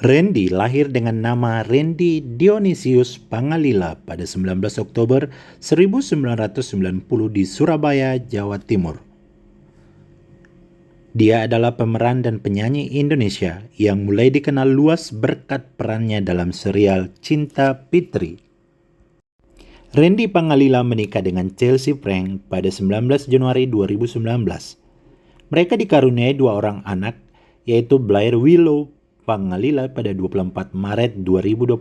Randy lahir dengan nama Randy Dionysius Pangalila pada 19 Oktober 1990 di Surabaya, Jawa Timur. Dia adalah pemeran dan penyanyi Indonesia yang mulai dikenal luas berkat perannya dalam serial Cinta Fitri. Randy Pangalila menikah dengan Chelsea Frank pada 19 Januari 2019. Mereka dikaruniai dua orang anak, yaitu Blair Willow Pangalila pada 24 Maret 2021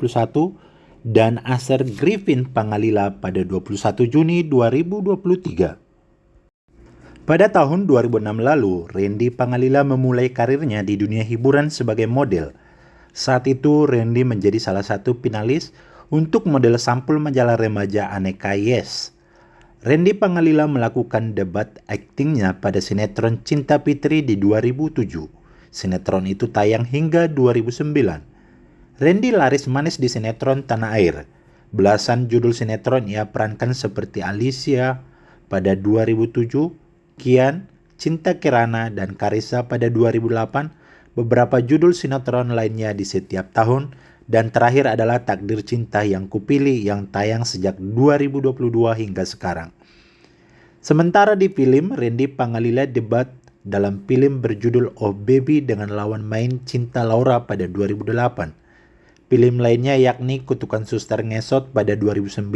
dan Asher Griffin Pangalila pada 21 Juni 2023. Pada tahun 2006 lalu, Randy Pangalila memulai karirnya di dunia hiburan sebagai model. Saat itu, Randy menjadi salah satu finalis untuk model sampul majalah remaja Aneka Yes. Randy Pangalila melakukan debat aktingnya pada sinetron Cinta Fitri di 2007. Sinetron itu tayang hingga 2009. Randy laris manis di sinetron Tanah Air. Belasan judul sinetron ia perankan seperti Alicia pada 2007, Kian, Cinta Kirana, dan Karissa pada 2008, beberapa judul sinetron lainnya di setiap tahun, dan terakhir adalah Takdir Cinta Yang Kupilih yang tayang sejak 2022 hingga sekarang. Sementara di film, Randy Pangalila debat dalam film berjudul Oh Baby dengan lawan main Cinta Laura pada 2008. Film lainnya yakni Kutukan Suster Ngesot pada 2009,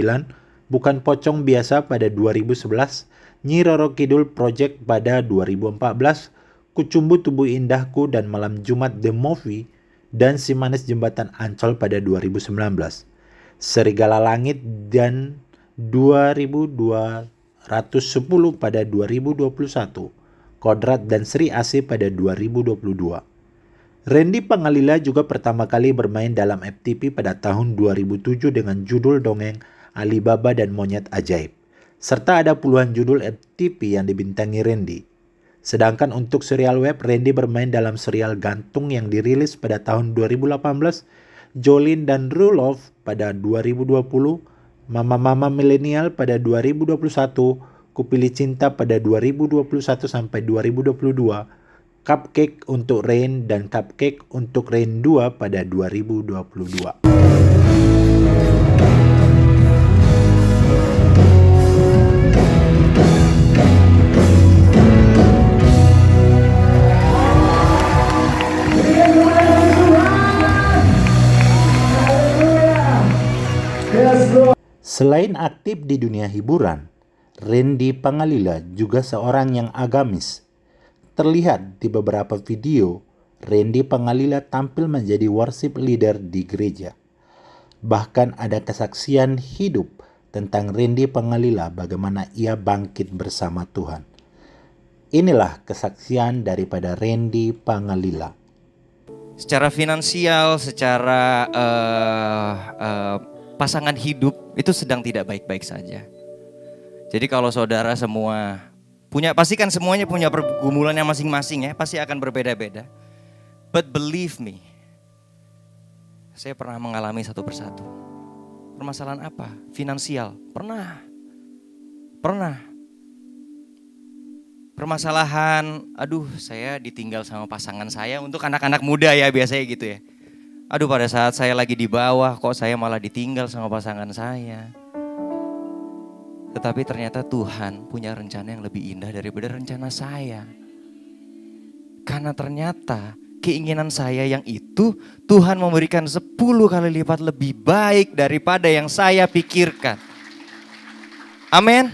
Bukan Pocong Biasa pada 2011, Nyi Roro Kidul Project pada 2014, Kucumbu Tubuh Indahku dan Malam Jumat The Movie, dan Si Manis Jembatan Ancol pada 2019. Serigala Langit dan 2210 pada 2021. Kodrat dan Sri Asih pada 2022. Randy Pangalila juga pertama kali bermain dalam FTV pada tahun 2007 dengan judul dongeng Alibaba dan Monyet Ajaib, serta ada puluhan judul FTV yang dibintangi Randy. Sedangkan untuk serial web, Randy bermain dalam serial gantung yang dirilis pada tahun 2018, Jolin dan Rulov pada 2020, Mama-Mama Milenial pada 2021, Kupilih Cinta pada 2021 sampai 2022, Cupcake untuk Rain dan Cupcake untuk Rain 2 pada 2022. Selain aktif di dunia hiburan, Randy Pangalila juga seorang yang agamis. Terlihat di beberapa video, Randy Pangalila tampil menjadi worship leader di gereja. Bahkan ada kesaksian hidup tentang Randy Pangalila bagaimana ia bangkit bersama Tuhan. Inilah kesaksian daripada Randy Pangalila. Secara finansial, secara pasangan hidup itu sedang tidak baik-baik saja. Jadi kalau saudara semua pasti kan semuanya punya pergumulannya masing-masing ya, pasti akan berbeda-beda. But believe me, saya pernah mengalami satu persatu. Permasalahan apa? Finansial, pernah. Permasalahan, saya ditinggal sama pasangan saya, untuk anak-anak muda ya biasanya gitu ya. Pada saat saya lagi di bawah, kok saya malah ditinggal sama pasangan saya. Tetapi ternyata Tuhan punya rencana yang lebih indah daripada rencana saya. Karena ternyata keinginan saya yang itu, Tuhan memberikan 10 kali lipat lebih baik daripada yang saya pikirkan. Amin.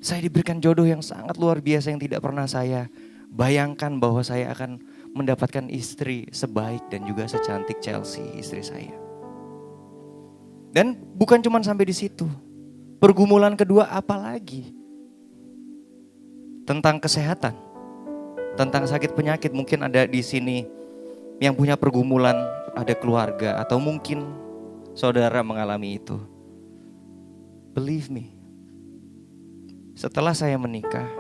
Saya diberikan jodoh yang sangat luar biasa yang tidak pernah saya bayangkan bahwa saya akan mendapatkan istri sebaik dan juga secantik Chelsea, istri saya. Dan bukan cuma sampai di situ. Pergumulan kedua apa lagi? Tentang kesehatan, tentang sakit penyakit. Mungkin ada di sini yang punya pergumulan, ada keluarga atau mungkin saudara mengalami itu. Believe me, setelah saya menikah,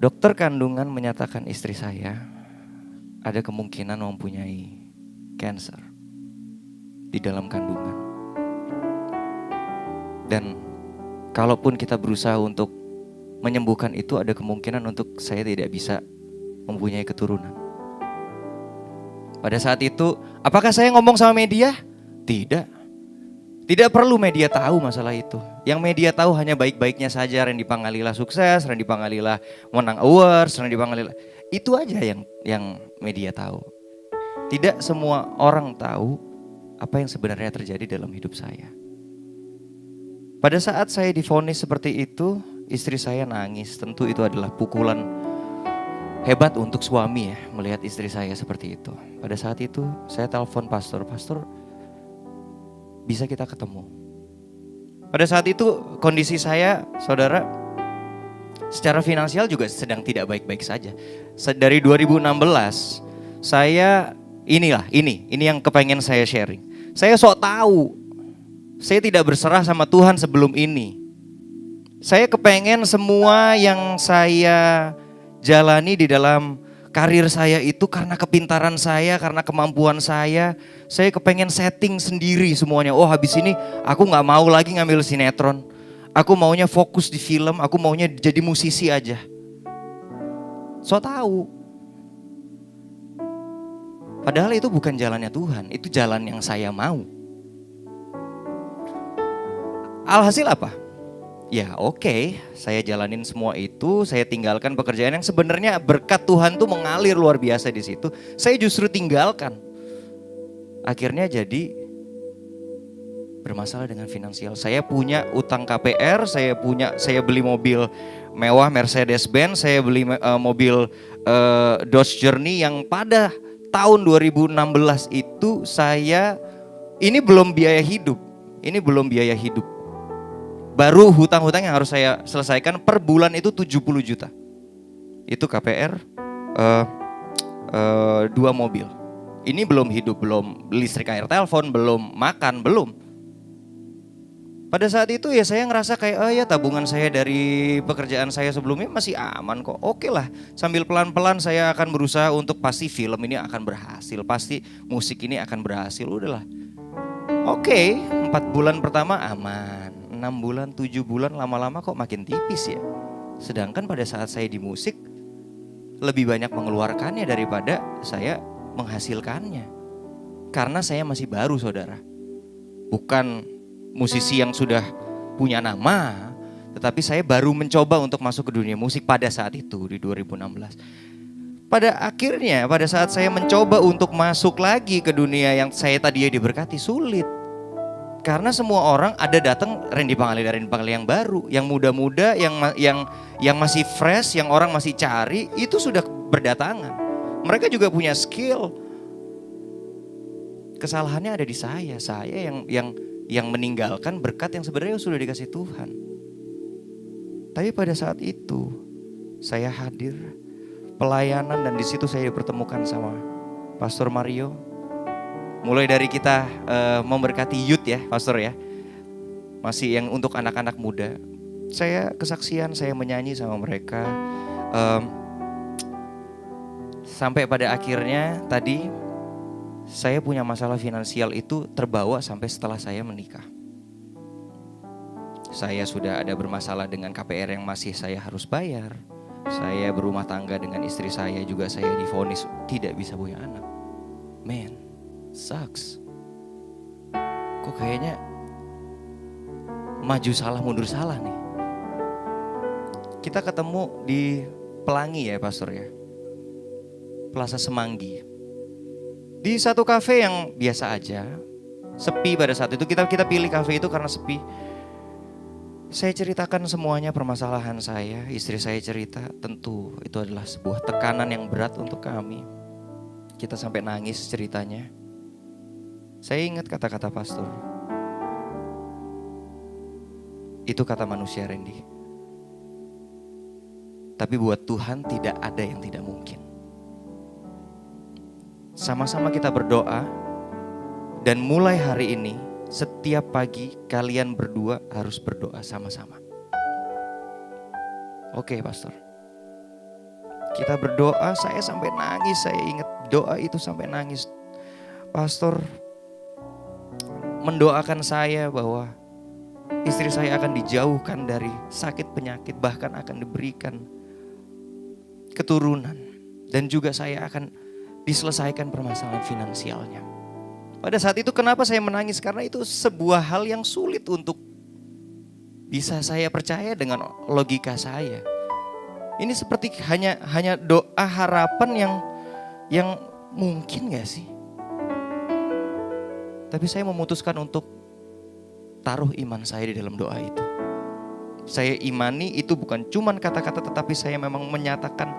dokter kandungan menyatakan istri saya ada kemungkinan mempunyai kanker di dalam kandungan. Dan kalaupun kita berusaha untuk menyembuhkan itu, ada kemungkinan untuk saya tidak bisa mempunyai keturunan. Pada saat itu, apakah saya ngomong sama media? Tidak. Tidak perlu media tahu masalah itu. Yang media tahu hanya baik-baiknya saja. Randy Pangalila sukses, Randy Pangalila menang awards, Randy Pangalila. Itu aja yang media tahu. Tidak semua orang tahu apa yang sebenarnya terjadi dalam hidup saya. Pada saat saya divonis seperti itu, istri saya nangis. Tentu itu adalah pukulan hebat untuk suami ya, melihat istri saya seperti itu. Pada saat itu saya telepon pastor, bisa kita ketemu. Pada saat itu kondisi saya, saudara, secara finansial juga sedang tidak baik-baik saja. Dari 2016, saya ini yang kepengen saya sharing. Saya sok tahu, saya tidak berserah sama Tuhan sebelum ini. Saya kepengen semua yang saya jalani di dalam karir saya itu karena kepintaran saya, karena kemampuan saya kepengen setting sendiri semuanya. Oh, habis ini aku gak mau lagi ngambil sinetron. Aku maunya fokus di film, aku maunya jadi musisi aja. So tahu. Padahal itu bukan jalannya Tuhan, itu jalan yang saya mau. Alhasil apa? Ya oke, saya jalanin semua itu, saya tinggalkan pekerjaan yang sebenarnya berkat Tuhan tuh mengalir luar biasa di situ. Saya justru tinggalkan. Akhirnya jadi bermasalah dengan finansial. Saya punya utang KPR, saya beli mobil mewah Mercedes-Benz, saya beli mobil Dodge Journey yang pada tahun 2016 itu ini belum biaya hidup. Baru hutang-hutang yang harus saya selesaikan per bulan itu 70 juta. Itu KPR 2 mobil. Ini belum hidup, belum listrik air telepon, belum makan, belum. Pada saat itu ya saya ngerasa kayak tabungan saya dari pekerjaan saya sebelumnya masih aman kok. Oke lah, sambil pelan-pelan saya akan berusaha untuk pasti film ini akan berhasil, pasti musik ini akan berhasil, udahlah. Oke, 4 bulan pertama aman. 6 bulan, 7 bulan, lama-lama kok makin tipis ya. Sedangkan pada saat saya di musik, lebih banyak mengeluarkannya daripada saya menghasilkannya. Karena saya masih baru, saudara. Bukan musisi yang sudah punya nama, tetapi saya baru mencoba untuk masuk ke dunia musik pada saat itu, di 2016. Pada akhirnya, pada saat saya mencoba untuk masuk lagi ke dunia yang saya tadinya diberkati, sulit. Karena semua orang ada datang Randy Pangalila yang baru, yang muda-muda, yang masih fresh, yang orang masih cari, itu sudah berdatangan. Mereka juga punya skill. Kesalahannya ada di saya yang meninggalkan berkat yang sebenarnya sudah dikasih Tuhan. Tapi pada saat itu saya hadir pelayanan dan di situ saya dipertemukan sama Pastor Mario. Mulai dari kita memberkati youth ya, pastor ya. Masih yang untuk anak-anak muda. Saya kesaksian, saya menyanyi sama mereka. Sampai pada akhirnya tadi saya punya masalah finansial itu terbawa sampai setelah saya menikah. Saya sudah ada bermasalah dengan KPR yang masih saya harus bayar. Saya berumah tangga dengan istri saya juga, saya divonis tidak bisa punya anak. Man. Sucks. Kok kayaknya maju salah mundur salah nih. Kita ketemu di Pelangi ya pastor ya, Plaza Semanggi. Di satu kafe yang biasa aja, sepi pada saat itu. Kita pilih kafe itu karena sepi. Saya ceritakan semuanya permasalahan saya, istri saya cerita. Tentu itu adalah sebuah tekanan yang berat untuk kami. Kita sampai nangis ceritanya. Saya ingat kata-kata pastor. Itu kata manusia, Randy. Tapi buat Tuhan tidak ada yang tidak mungkin. Sama-sama kita berdoa. Dan mulai hari ini, setiap pagi kalian berdua harus berdoa sama-sama. Oke, pastor. Kita berdoa, saya sampai nangis. Saya ingat doa itu sampai nangis. Pastor mendoakan saya bahwa istri saya akan dijauhkan dari sakit penyakit, bahkan akan diberikan keturunan. Dan juga saya akan diselesaikan permasalahan finansialnya. Pada saat itu kenapa saya menangis? Karena itu sebuah hal yang sulit untuk bisa saya percaya dengan logika saya. Ini seperti hanya doa harapan yang mungkin gak sih? Tapi saya memutuskan untuk taruh iman saya di dalam doa itu. Saya imani itu bukan cuman kata-kata, tetapi saya memang menyatakan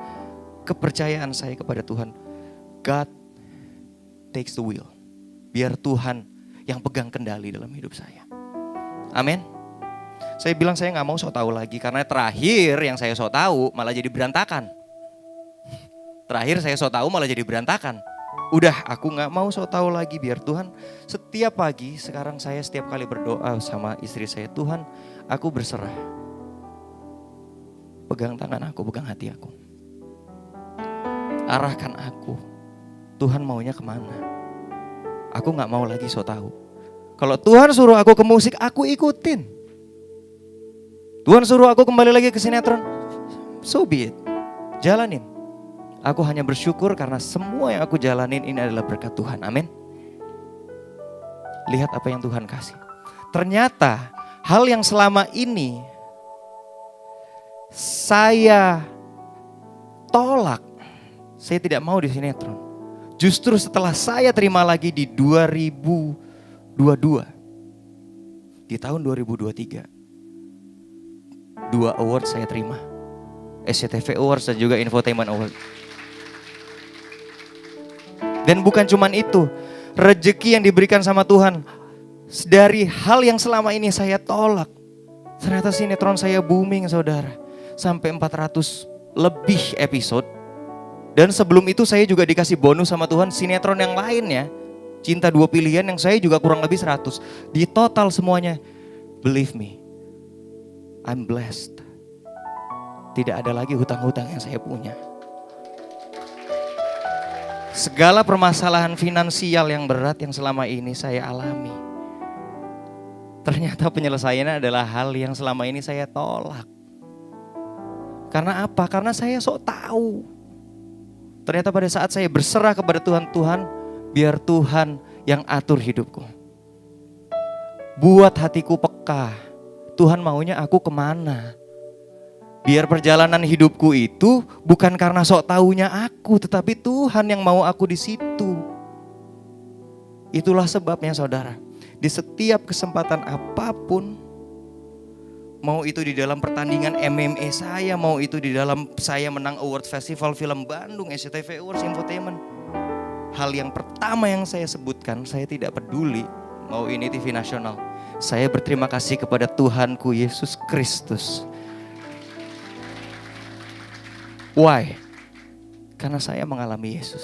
kepercayaan saya kepada Tuhan. God takes the wheel. Biar Tuhan yang pegang kendali dalam hidup saya. Amin. Saya bilang saya gak mau sok tahu lagi, karena terakhir yang saya sok tahu malah jadi berantakan. Terakhir saya sok tahu malah jadi berantakan. Udah, aku gak mau sok tahu lagi, biar Tuhan. Setiap pagi sekarang saya setiap kali berdoa sama istri saya, Tuhan aku berserah. Pegang tangan aku, pegang hati aku. Arahkan aku. Tuhan maunya kemana? Aku gak mau lagi sok tahu. Kalau Tuhan suruh aku ke musik, aku ikutin. Tuhan suruh aku kembali lagi ke sinetron, so be it. Jalanin. Aku hanya bersyukur karena semua yang aku jalanin ini adalah berkat Tuhan. Amin. Lihat apa yang Tuhan kasih. Ternyata hal yang selama ini saya tolak, saya tidak mau di sinetron. Justru setelah saya terima lagi di 2022, di tahun 2023, 2 award saya terima. SCTV Awards dan juga Infotainment Award. Dan bukan cuman itu, rezeki yang diberikan sama Tuhan dari hal yang selama ini saya tolak. Ternyata sinetron saya booming, saudara. Sampai 400 lebih episode. Dan sebelum itu saya juga dikasih bonus sama Tuhan sinetron yang lainnya. Cinta Dua Pilihan yang saya juga kurang lebih 100. Di total semuanya, believe me, I'm blessed. Tidak ada lagi hutang-hutang yang saya punya. Segala permasalahan finansial yang berat yang selama ini saya alami, ternyata penyelesaiannya adalah hal yang selama ini saya tolak. Karena apa? Karena saya sok tahu. Ternyata pada saat saya berserah kepada Tuhan, Tuhan, biar Tuhan yang atur hidupku. Buat hatiku peka. Tuhan maunya aku kemana? Biar perjalanan hidupku itu bukan karena sok taunya aku, tetapi Tuhan yang mau aku di situ. Itulah sebabnya, saudara, di setiap kesempatan apapun, mau itu di dalam pertandingan MMA saya, mau itu di dalam saya menang award festival film Bandung, SCTV Awards, Infotainment, hal yang pertama yang saya sebutkan, saya tidak peduli mau ini TV nasional. Saya berterima kasih kepada Tuhanku Yesus Kristus. Why? Karena saya mengalami Yesus.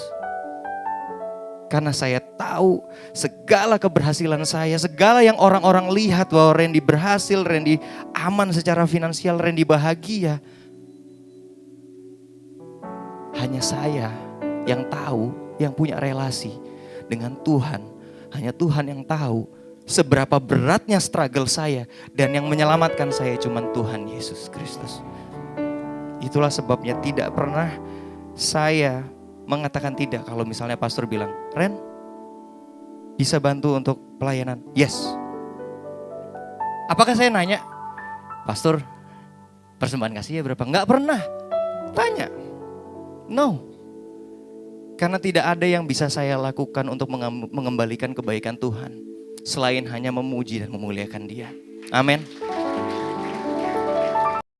Karena saya tahu segala keberhasilan saya, segala yang orang-orang lihat bahwa Randy berhasil, Randy aman secara finansial, Randy bahagia. Hanya saya yang tahu, yang punya relasi dengan Tuhan. Hanya Tuhan yang tahu seberapa beratnya struggle saya, dan yang menyelamatkan saya cuma Tuhan Yesus Kristus. Itulah sebabnya tidak pernah saya mengatakan tidak kalau misalnya pastor bilang, Ren, bisa bantu untuk pelayanan? Yes. Apakah saya nanya, pastor, persembahan kasih ya berapa? Enggak pernah tanya. No. Karena tidak ada yang bisa saya lakukan untuk mengembalikan kebaikan Tuhan selain hanya memuji dan memuliakan Dia. Amin.